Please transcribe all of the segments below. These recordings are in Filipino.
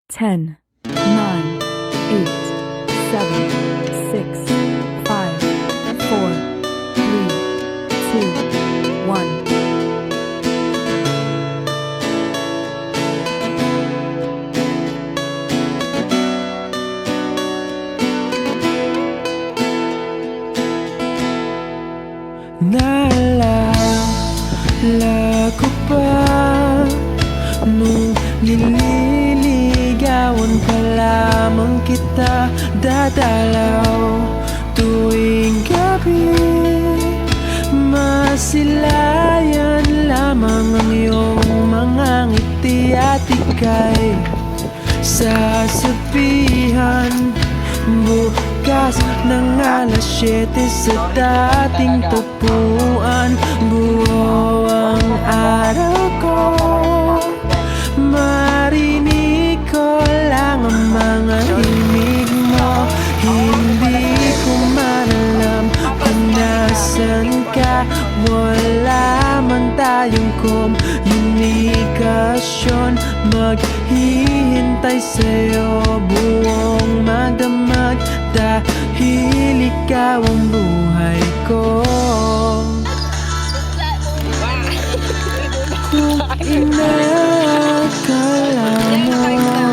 10, 9, 8, 7, 6, 5, 4, 3, 2, 1. Naalala ko pa nung nililigawan pa lamang kita, dadalaw tuwing gabi. Masilayan lamang ang iyong mga ngiti at ika'y sasabihan bukas ng alas 7 sa dating tupuan. Buo ang araw ko, marinig ko lang ang mga himig mo. Hindi ko man alam kung nasan ka, wala man tayong komunikasyon. Maghihintay sa'yo buong magdamag, dahil ikaw ang buhay ko. Kung inakala mo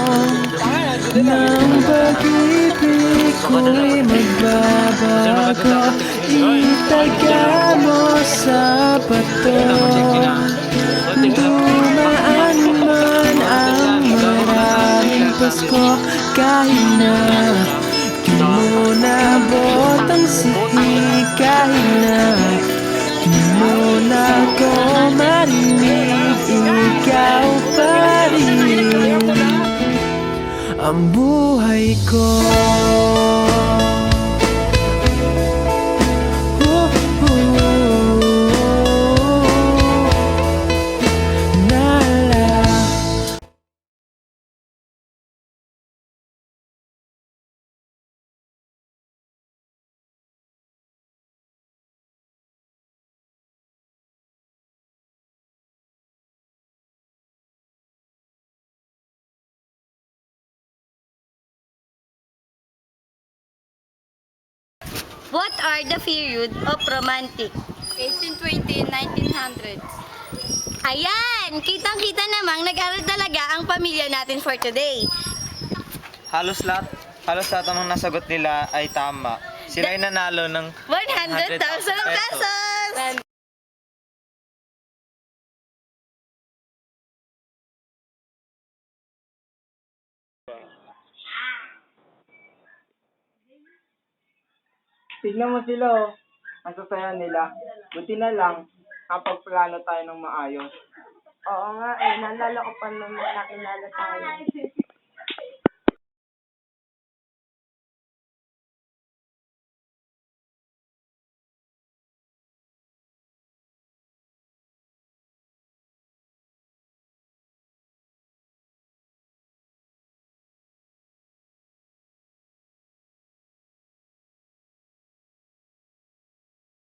ng pag-ibig ko'y magbabago, itaga mo sa bato. Dumaan man ang maraming Pasko, kahit na di mo nabot ang sihig, kahit na di mo na ko marinig, ikaw pa rin ang buhay ko. What are the period of romantic? 1820, 1900. Ayan! Kitang-kita namang nag-aral talaga ang pamilya natin for today. Halos lahat ng nasagot nila ay tama. Sila ay nanalo ng 100,000 pesos! Tignan mo sila, oh. Ang sasaya nila. Buti na lang, kapag plano tayo ng maayos. Oo nga naalala ko pa nung nakilala tayo.